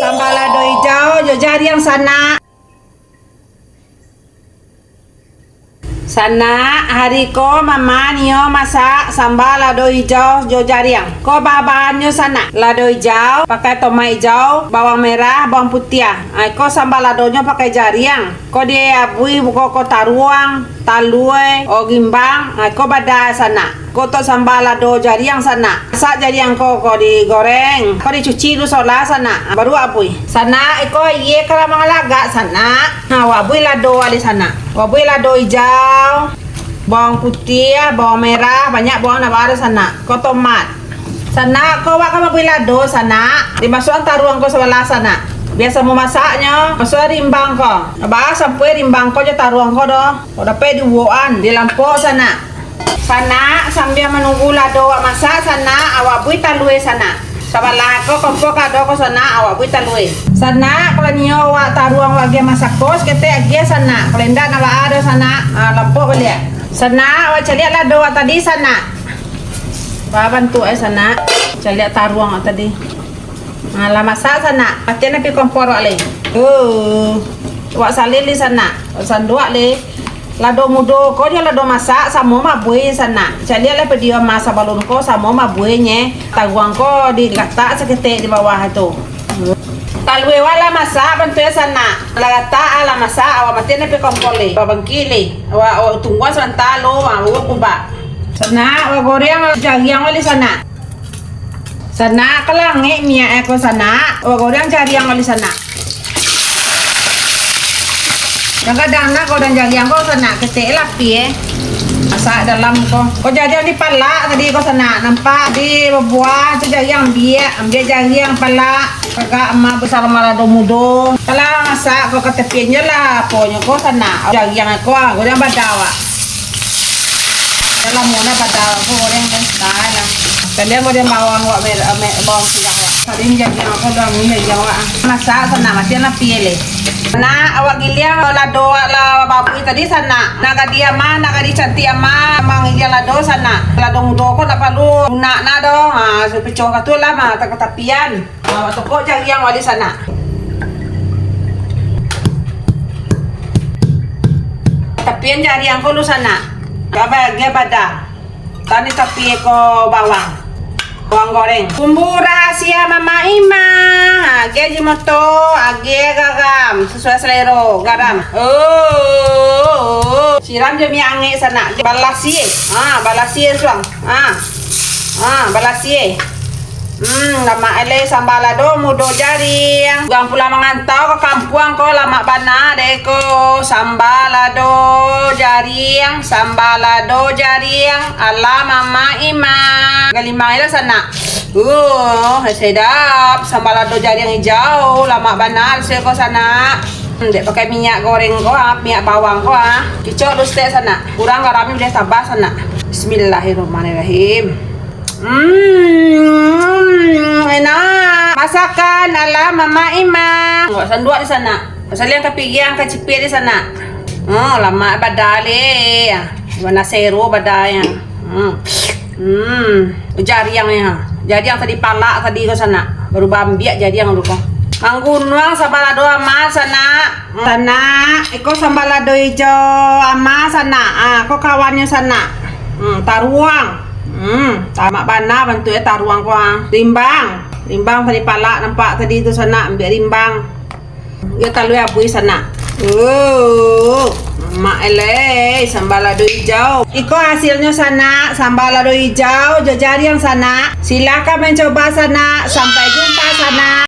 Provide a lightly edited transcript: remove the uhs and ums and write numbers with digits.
Sambal lado hijau, jari yang sana. Sana hari ko mama nio masak sambal lado hijau jariang. Ko bahannya sana lado hijau pakai tomat hijau, bawang merah, bawang putih. Ko sambal ladonya pakai jariang. Ko dia abui ko taruang, talue, gimbang. Ko bada sana. Ko to sambal lado jariang sana. Masak jariang ko digoreng. Ko dicuci dulu sola sana. Baru abui. Sana ko iye kalau mangalaga sana. Wabui lado ali sana. Wabui lado hijau, bawang putih, bawang merah, banyak bawang nabar sana. Ko tomat. Sana ko wak mabui lado sana. Dimasukkan taruang ko sebelah sana. Biasa mau masaknya, masuk rimbang ko. Bahas sampai rimbang ko je taruang ko do. Udah pe dibuan di lampu sana. Sana sambil menunggu lado awak masak sana awak bui talue sana. Sebelah ko kompok kado ko sana awak bui talue. Sana kalau nio awak taruang wage masak kos kete agi sana. Kelendak awak ada sana lampu beli. Sana awak cari lado awak tadi sana. Bantu sana. Cari taruang awak tadi. Lah masak sana. Pasti nak pi kompor awak le. Awak salili sana. Sandua le. Lado mudo ko dia lado masak samo mabui sana. Jadi le pedio masak balon ko samo mabuinya. Taguang ko diletak seketik di bawah itu. Talwe wala masak bantu sana. Lagata ala masak awak mati ne pe kompole. Babangkili. Awak tunggu sebentar lo mau kuba. Sana awak goreng jahiang wali sana. Sana kelangi minyak ko sana. Awak goreng jahiang wali sana. Yang kadang nak kau dan jagiang kau sana ketik lapi masak dalam kau jadi di pala tadi kau sana nampak di buah tu jagiang ambil jagiang pala kakak emak besar malado mudo kalau masak kau ketepiannya lah pokoknya kau sana jagiang kau goreng badawa dalam mana badawa kau goreng kan lah kalian goreng bawang wak merah bawang siang hari ini jagiang kau dah mulai jawa masak sana masih lapi le. Nah, awak giliang lado la babu tadi sana. Naga dia mah, naga di cantik ama, mang iya lado sana. Lado mudo ko na palu na do. So picho ka tu lah mah tapian. Toko jagiang wali sana. Tapian jagiang ko lu sana. Gaba bada. Tani tapi ko bawang. Bawang goreng. Bumbu rahasia Mama Ima. Age jimoto, age garam sesuai selera garam. Siram je miange sana. Balasi. Balasi suang. Balasi. Lama ele sambal lado mudo jari. Gang pula mengantau ke kampung ko lama bana deko sambal lado jari, sambal lado jari ala Mama Ima. Galimang ila sana. Sedap sambal lado jari yang hijau lama bana saya ko sana. Dek pakai minyak goreng ko, minyak bawang ko Kicau lu stek sana. Kurang garamnya boleh tambah sana. Bismillahirrahmanirrahim. Enak. Masakan ala Mama Ima. Nggak sandua di sana. Pasal yang kepikiran kecipir di sana. Lama badale. Warna seru badanya. Jari yang Jadi yang tadi pala tadi ke sana. Baru bambiak jadi yang dulu. Manggunang sambal lado ama sana. Sana, iko sambal lado hijau ama sana. Kok kawannya sana. Taruang. Tamak bana bantu taruang ko rimbang tadi pala nampak tadi itu sana ambil rimbang ya talui abui sana mak ele sambal lado hijau iko hasilnya sana sambal lado hijau jari yang sana silakan mencoba sana sampai jumpa sana.